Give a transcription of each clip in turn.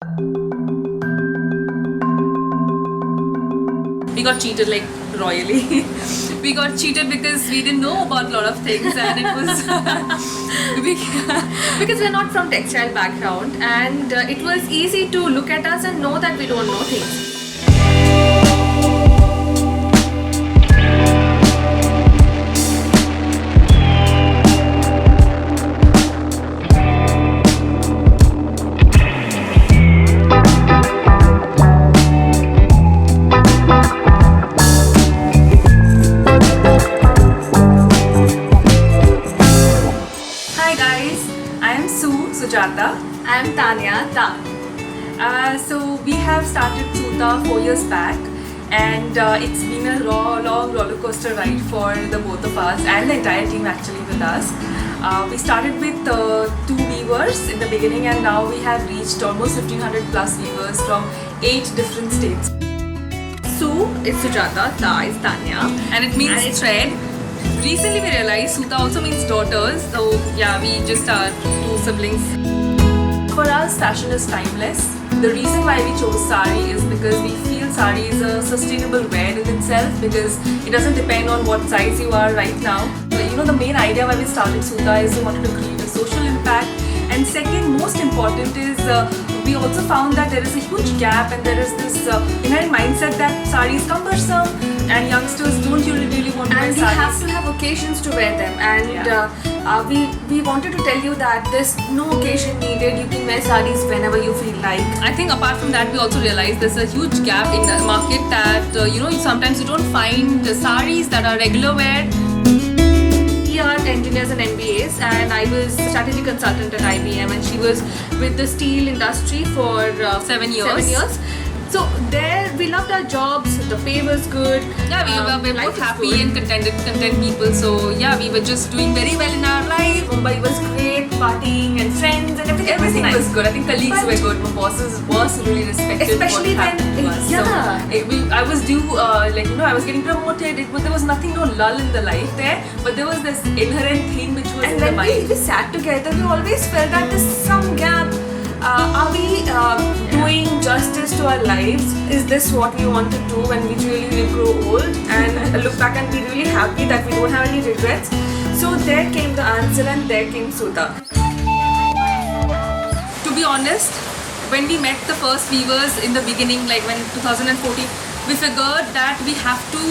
We got cheated like royally. We got cheated because we didn't know about a lot of things, and it was Because we're not from textile background, and it was easy to look at us and know that we don't know things. Hi guys, I am Sujata. I am Tanya Tan. So we have started Suta 4 years back, and it's been a long roller coaster ride for the both of us and the entire team actually with us. We started with 2 weavers in the beginning, and now we have reached almost 1500 plus weavers from 8 different states. Su is Sujata, Ta is Tanya. And it means thread. Recently we realized Suta also means daughters, so yeah, we just are 2 siblings. For us, fashion is timeless. The reason why we chose sari is because we feel sari is a sustainable wear in itself, because it doesn't depend on what size you are right now. The main idea why we started Suta is we wanted to create a social impact. And second, most important is we also found that there is a huge gap, and there is this inherent mindset that sari is cumbersome and youngsters don't really want to wear And we saris. have to have occasions to wear them, and we wanted to tell you that there's no occasion needed. You can wear sarees whenever you feel like. I think apart from that, we also realized there's a huge gap in the market that sometimes you don't find the saris that are regular wear. We are engineers and MBAs, and I was strategy consultant at IBM, and she was with the steel industry for 7 years. 7 years. So there, we loved our jobs. The pay was good. Yeah, we were life both is happy good. and content people. So yeah, we were just doing very well in our life. Mumbai was great, partying and friends and everything. Everything was nice. was good. I think colleagues But- were good. My bosses was really respected. Especially what when- happened to us. yeah. So, I was due, I was getting promoted. There was nothing, no lull in the life there. But there was this inherent thing which was And in the when mind. we sat together, we always felt that there's some gap. Are we doing justice to our lives? Is this what we want to do when we really grow old? And look back and be really happy that we don't have any regrets. So there came the answer, and there came Suta. To be honest, when we met the first weavers in the beginning, like when 2014, we figured that we have to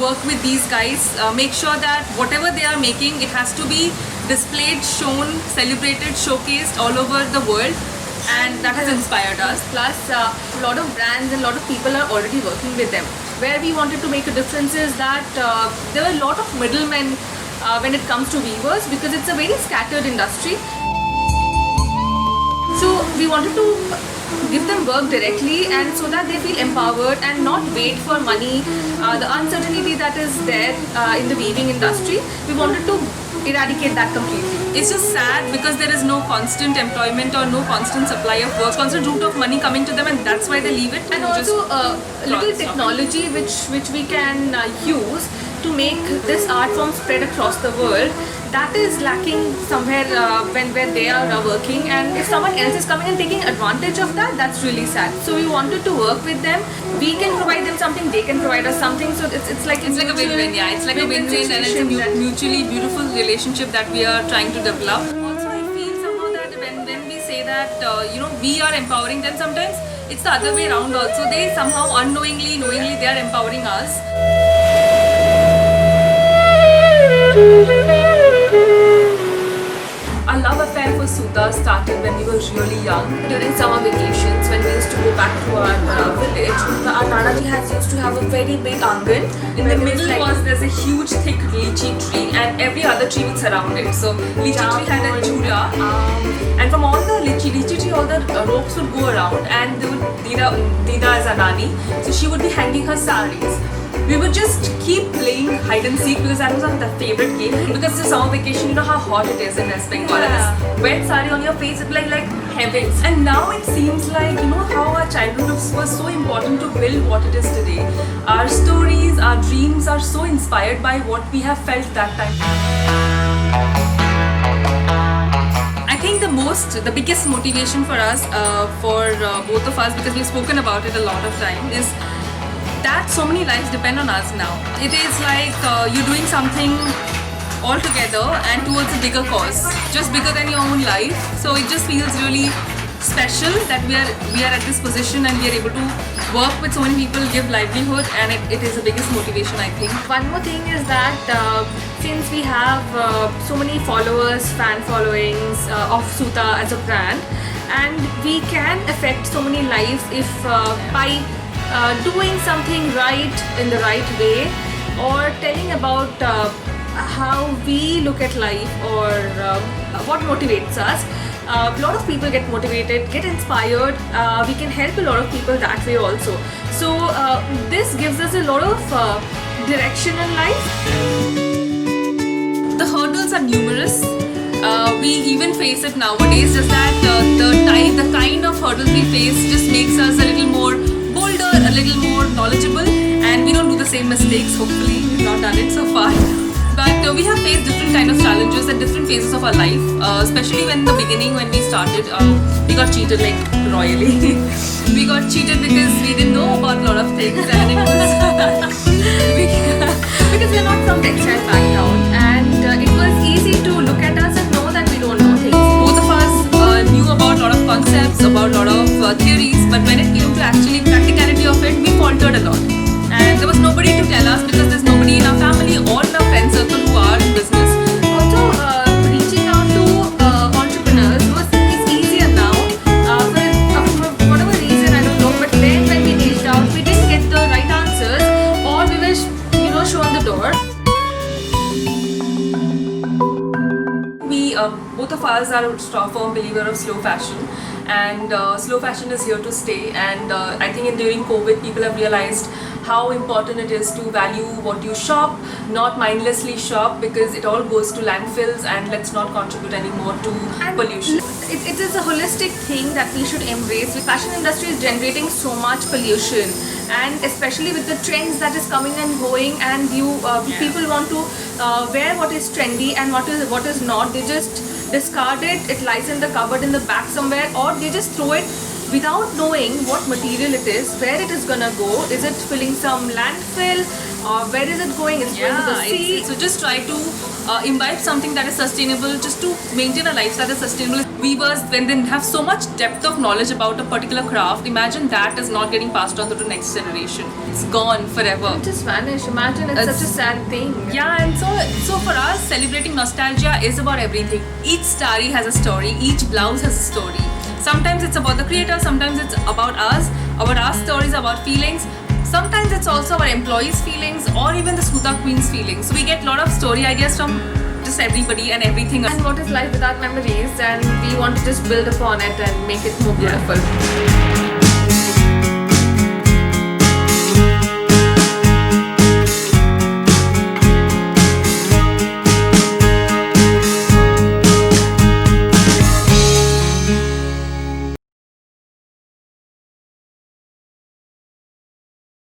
work with these guys, make sure that whatever they are making, it has to be displayed, shown, celebrated, showcased all over the world, and that has inspired us. Plus, a lot of brands and a lot of people are already working with them. Where we wanted to make a difference is that there were a lot of middlemen when it comes to weavers, because it's a very scattered industry. So we wanted to give them work directly, and so that they feel empowered and not wait for money. The uncertainty that is there in the weaving industry, we wanted to eradicate that completely. It's just sad because there is no constant employment or no constant supply of work, constant route of money coming to them, and that's why they leave it. And just also a little stop. technology which we can use to make this art form spread across the world, that is lacking somewhere where they are working. And if someone else is coming and taking advantage of that, that's really sad. So we wanted to work with them. We can provide them something, they can provide us something. So it's like It's like a win-win, yeah. It's like a win-win, and it's a mutually beautiful relationship that we are trying to develop. Also, I feel somehow that when we say that we are empowering them, sometimes it's the other way around. Also, they somehow unknowingly, knowingly, they are empowering us. Our love affair for Suta started when we were really young. During summer vacations, when we used to go back to our village, our Nanaji has used to have a very big angan. In the middle there's a huge thick lychee tree, and every other tree would surround it. So lychee tree had a jhula, and from all the lychee tree, all the ropes would go around, and there would Dida as a nani, so she would be hanging her saris. We would just keep playing hide and seek because that was our favorite game. Because the summer vacation, you know how hot it is in West Bengal, and this wet sari on your face, it's like heavens. And now it seems like, how our childhood was so important to build what it is today. Our stories, our dreams are so inspired by what we have felt that time. I think the biggest motivation for us, for both of us, because we've spoken about it a lot of time, is that so many lives depend on us now. It is like you're doing something all together and towards a bigger cause, just bigger than your own life. So it just feels really special that we are at this position and we are able to work with so many people, give livelihood, and it is the biggest motivation, I think. One more thing is that since we have so many followers, fan followings of Suta as a brand, and we can affect so many lives if by doing something right in the right way, or telling about how we look at life, or what motivates us. A lot of people get motivated, get inspired. We can help a lot of people that way also. So this gives us a lot of direction in life. The hurdles are numerous. We even face it nowadays. Just that the kind of hurdles we face just makes us a little more bolder, a little more knowledgeable, and we don't do the same mistakes. Hopefully, we've not done it so far. But we have faced different kind of challenges at different phases of our life, especially when in the beginning, when we started, we got cheated like royally. We got cheated because we didn't know about a lot of things, and it was Because we're not from textile background, and it was easy to look at us and know that we don't know things. Both of us knew about a lot of concepts, about a lot of theories, but when it came to actually practicality of it, we faltered a lot. And there was nobody to tell us, because there's nobody in our family or in our friend circle who are in business. Also, reaching out to entrepreneurs is easier now. For whatever reason, I don't know, but then when we reached out, we didn't get the right answers, or we were, shown the door. We, both of us are a strong firm believer of slow fashion, and slow fashion is here to stay. And I think during COVID, people have realized how important it is to value what you shop, not mindlessly shop, because it all goes to landfills, and let's not contribute anymore to pollution. It is a holistic thing that we should embrace. The fashion industry is generating so much pollution, and especially with the trends that is coming and going, and people want to wear what is trendy and what is not. They just discard it. It lies in the cupboard in the back somewhere, or they just throw it without knowing what material it is, where it is gonna go. Is it filling some landfill, or where is it going? It's going to the sea. So just try to imbibe something that is sustainable, just to maintain a lifestyle that is sustainable. Weavers, when they have so much depth of knowledge about a particular craft, imagine that is not getting passed on to the next generation. It's gone forever. It just vanished. Imagine, it's such a sad thing. Yeah, and so for us, celebrating nostalgia is about everything. Each sari has a story, each blouse has a story. Sometimes it's about the creator, sometimes it's about us, about our stories, about feelings. Sometimes it's also our employees' feelings, or even the Suta Queen's feelings. So we get a lot of story ideas from just everybody and everything. And what is life without memories? And we want to just build upon it and make it more beautiful.